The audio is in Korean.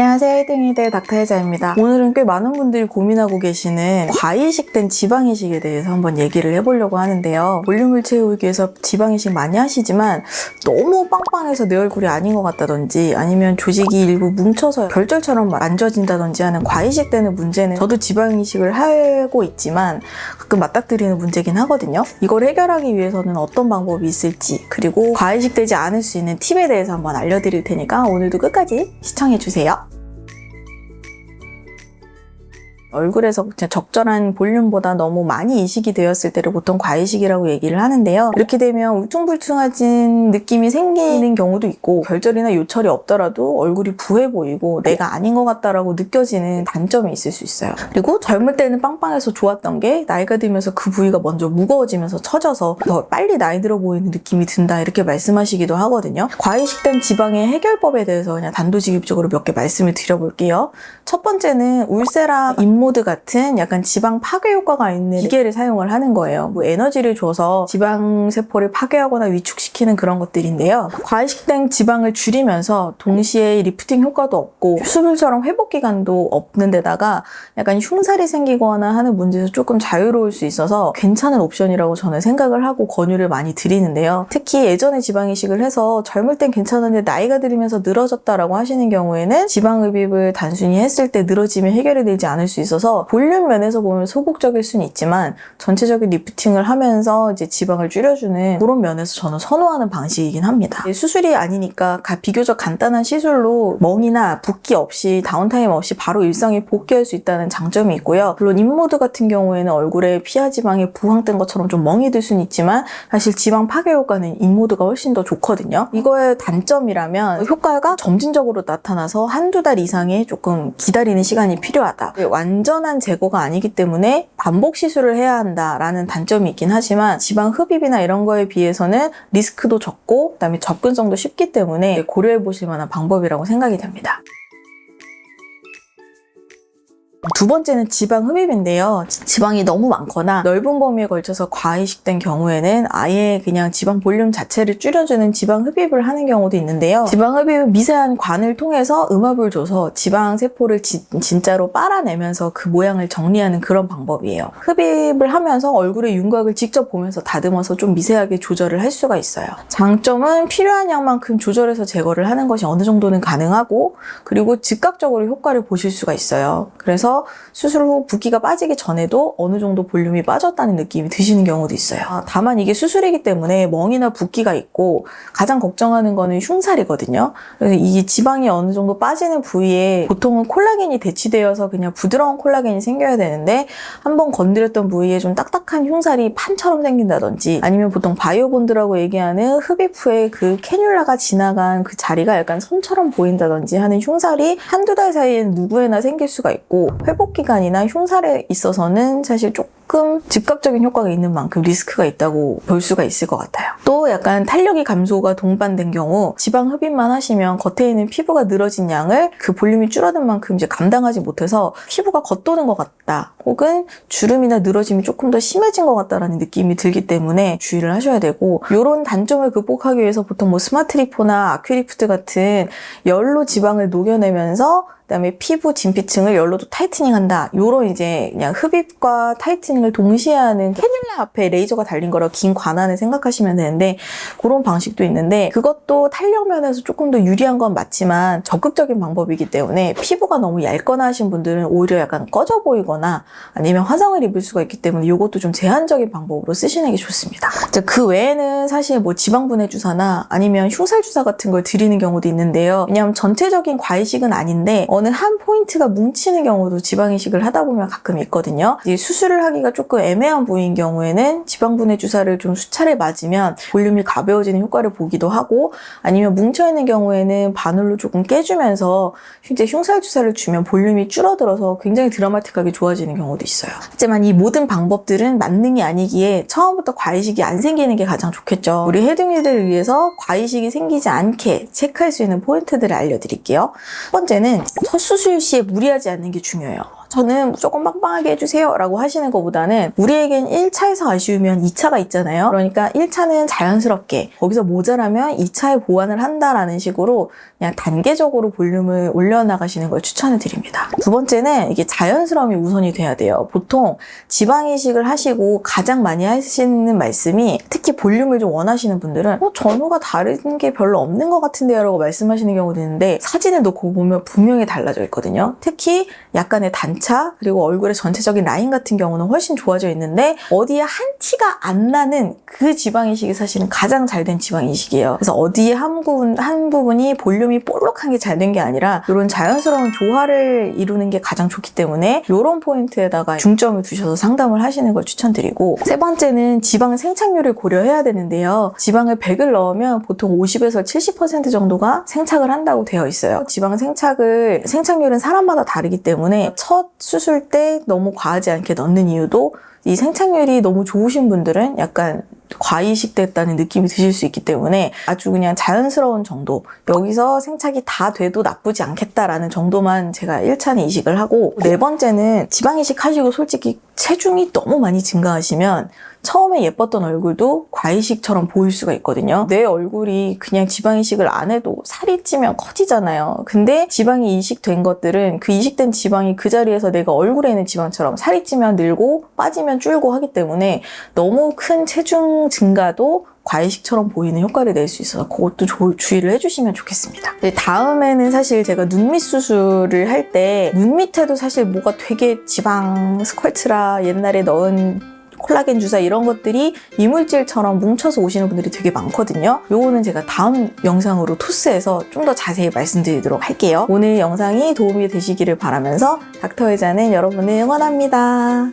안녕하세요, 헤딩이들 닥터혜자입니다. 오늘은 꽤 많은 분들이 고민하고 계시는 과이식된 지방이식에 대해서 한번 얘기를 해보려고 하는데요. 볼륨을 채우기 위해서 지방이식 많이 하시지만 너무 빵빵해서 내 얼굴이 아닌 것 같다든지 아니면 조직이 일부 뭉쳐서 결절처럼 만져진다든지 하는 과이식되는 문제는 저도 지방이식을 하고 있지만 가끔 맞닥뜨리는 문제긴 하거든요. 이걸 해결하기 위해서는 어떤 방법이 있을지, 그리고 과이식되지 않을 수 있는 팁에 대해서 한번 알려드릴 테니까 오늘도 끝까지 시청해주세요. 얼굴에서 적절한 볼륨보다 너무 많이 이식이 되었을 때를 보통 과이식이라고 얘기를 하는데요. 이렇게 되면 울퉁불퉁해진 느낌이 생기는 경우도 있고, 결절이나 요철이 없더라도 얼굴이 부해 보이고 내가 아닌 것 같다라고 느껴지는 단점이 있을 수 있어요. 그리고 젊을 때는 빵빵해서 좋았던 게 나이가 들면서 그 부위가 먼저 무거워지면서 처져서 더 빨리 나이 들어 보이는 느낌이 든다, 이렇게 말씀하시기도 하거든요. 과이식된 지방의 해결법에 대해서 그냥 단도직입적으로 몇 개 말씀을 드려볼게요. 첫 번째는 울세라 인모드 같은 약간 지방 파괴 효과가 있는 기계를 사용을 하는 거예요. 에너지를 줘서 지방 세포를 파괴하거나 위축시키는 그런 것들인데요. 과이식된 지방을 줄이면서 동시에 리프팅 효과도 없고 수술처럼 회복 기간도 없는 데다가 약간 흉살이 생기거나 하는 문제에서 조금 자유로울 수 있어서 괜찮은 옵션이라고 저는 생각을 하고 권유를 많이 드리는데요. 특히 예전에 지방이식을 해서 젊을 땐 괜찮은데 나이가 들면서 늘어졌다라고 하시는 경우에는 지방흡입을 단순히 했을 때 늘어짐이 해결이 되지 않을 수 있어서 볼륨 면에서 보면 소극적일 수는 있지만 전체적인 리프팅을 하면서 이제 지방을 줄여주는 그런 면에서 저는 선호하는 방식이긴 합니다. 수술이 아니니까 비교적 간단한 시술로 멍이나 붓기 없이 다운타임 없이 바로 일상에 복귀할 수 있다는 장점이 있고요. 물론 인모드 같은 경우에는 얼굴에 피하 지방이 부항된 것처럼 좀 멍이 들 수는 있지만 사실 지방 파괴 효과는 인모드가 훨씬 더 좋거든요. 이거의 단점이라면 효과가 점진적으로 나타나서 한두 달 이상의 조금 기다리는 시간이 필요하다. 완전한 제거가 아니기 때문에 반복 시술을 해야 한다라는 단점이 있긴 하지만 지방 흡입이나 이런 거에 비해서는 리스크도 적고 그다음에 접근성도 쉽기 때문에 고려해 보실 만한 방법이라고 생각이 됩니다. 두 번째는 지방 흡입인데요. 지방이 너무 많거나 넓은 범위에 걸쳐서 과이식된 경우에는 아예 그냥 지방 볼륨 자체를 줄여주는 지방 흡입을 하는 경우도 있는데요. 지방 흡입은 미세한 관을 통해서 음압을 줘서 지방 세포를 진짜로 빨아내면서 그 모양을 정리하는 그런 방법이에요. 흡입을 하면서 얼굴의 윤곽을 직접 보면서 다듬어서 좀 미세하게 조절을 할 수가 있어요. 장점은 필요한 양만큼 조절해서 제거를 하는 것이 어느 정도는 가능하고, 그리고 즉각적으로 효과를 보실 수가 있어요. 그래서 수술 후 붓기가 빠지기 전에도 어느 정도 볼륨이 빠졌다는 느낌이 드시는 경우도 있어요. 다만 이게 수술이기 때문에 멍이나 붓기가 있고 가장 걱정하는 거는 흉살이거든요. 그래서 이 지방이 어느 정도 빠지는 부위에 보통은 콜라겐이 대치되어서 그냥 부드러운 콜라겐이 생겨야 되는데 한번 건드렸던 부위에 좀 딱딱한 흉살이 판처럼 생긴다든지, 아니면 보통 바이오본드라고 얘기하는 흡입 후에 그 캐뉼라가 지나간 그 자리가 약간 선처럼 보인다든지 하는 흉살이 한두 달 사이에는 누구에나 생길 수가 있고, 회복 기간이나 흉살에 있어서는 사실 조금 즉각적인 효과가 있는 만큼 리스크가 있다고 볼 수가 있을 것 같아요. 또 약간 탄력이 감소가 동반된 경우 지방 흡입만 하시면 겉에 있는 피부가 늘어진 양을 그 볼륨이 줄어든 만큼 이제 감당하지 못해서 피부가 겉도는 것 같다, 혹은 주름이나 늘어짐이 조금 더 심해진 것 같다라는 느낌이 들기 때문에 주의를 하셔야 되고, 이런 단점을 극복하기 위해서 보통 스마트 리포나 아큐리프트 같은 열로 지방을 녹여내면서 그다음에 피부 진피층을 열로도 타이트닝 한다, 요런 이제 그냥 흡입과 타이트닝을 동시에 하는 캐뉼라 앞에 레이저가 달린 거라 긴 관안을 생각하시면 되는데, 그런 방식도 있는데 그것도 탄력 면에서 조금 더 유리한 건 맞지만 적극적인 방법이기 때문에 피부가 너무 얇거나 하신 분들은 오히려 약간 꺼져 보이거나 아니면 화상을 입을 수가 있기 때문에 이것도 좀 제한적인 방법으로 쓰시는 게 좋습니다. 그 외에는 사실 지방분해 주사나 아니면 흉살 주사 같은 걸 드리는 경우도 있는데요. 왜냐하면 전체적인 과이식은 아닌데 어느 한 포인트가 뭉치는 경우도 지방이식을 하다 보면 가끔 있거든요. 수술을 하기가 조금 애매한 부위인 경우에는 지방분해 주사를 좀 수차례 맞으면 볼륨이 가벼워지는 효과를 보기도 하고, 아니면 뭉쳐있는 경우에는 바늘로 조금 깨주면서 이제 흉살 주사를 주면 볼륨이 줄어들어서 굉장히 드라마틱하게 좋아지는 경우도 있어요. 하지만 이 모든 방법들은 만능이 아니기에 처음부터 과이식이 안 생기는 게 가장 좋겠죠. 우리 헤딩이들을 위해서 과이식이 생기지 않게 체크할 수 있는 포인트들을 알려드릴게요. 첫 번째는 첫 수술 시에 무리하지 않는 게 중요해요. 저는 무조건 빵빵하게 해주세요 라고 하시는 것보다는 우리에겐 1차에서 아쉬우면 2차가 있잖아요. 그러니까 1차는 자연스럽게 거기서 모자라면 2차에 보완을 한다라는 식으로 그냥 단계적으로 볼륨을 올려나가시는 걸 추천을 드립니다. 두 번째는 이게 자연스러움이 우선이 돼야 돼요. 보통 지방 이식을 하시고 가장 많이 하시는 말씀이 특히 볼륨을 좀 원하시는 분들은 전후가 다른 게 별로 없는 것 같은데요 라고 말씀하시는 경우도 있는데 사진을 놓고 보면 분명히 달라져 있거든요. 특히 약간의 단차 그리고 얼굴의 전체적인 라인 같은 경우는 훨씬 좋아져 있는데 어디에 한 티가 안 나는 그 지방 이식이 사실은 가장 잘 된 지방 이식이에요. 그래서 어디에 한 부분이 볼륨이 볼록한 게 잘 된 게 아니라 이런 자연스러운 조화를 이루는 게 가장 좋기 때문에 이런 포인트에다가 중점을 두셔서 상담을 하시는 걸 추천드리고 세 번째는 지방 생착률을 고려해야 되는데요. 지방을 100을 넣으면 보통 50에서 70% 정도가 생착을 한다고 되어 있어요. 지방 생착률은 사람마다 다르기 때문에 첫 수술 때 너무 과하지 않게 넣는 이유도 이 생착률이 너무 좋으신 분들은 약간 과이식됐다는 느낌이 드실 수 있기 때문에 아주 그냥 자연스러운 정도, 여기서 생착이 다 돼도 나쁘지 않겠다라는 정도만 제가 1차는 이식을 하고, 네 번째는 지방 이식 하시고 솔직히 체중이 너무 많이 증가하시면 처음에 예뻤던 얼굴도 과이식처럼 보일 수가 있거든요. 내 얼굴이 그냥 지방 이식을 안 해도 살이 찌면 커지잖아요. 근데 지방이 이식된 것들은 그 이식된 지방이 그 자리에서 내가 얼굴에 있는 지방처럼 살이 찌면 늘고 빠지면 줄고 하기 때문에 너무 큰 체중 증가도 과이식처럼 보이는 효과를 낼 수 있어서 그것도 주의를 해주시면 좋겠습니다. 다음에는 사실 제가 눈밑 수술을 할 때 눈 밑에도 사실 뭐가 되게 지방 스컬트라 옛날에 넣은 콜라겐 주사 이런 것들이 이물질처럼 뭉쳐서 오시는 분들이 되게 많거든요. 요거는 제가 다음 영상으로 토스해서 좀 더 자세히 말씀드리도록 할게요. 오늘 영상이 도움이 되시기를 바라면서 닥터의자는 여러분을 응원합니다.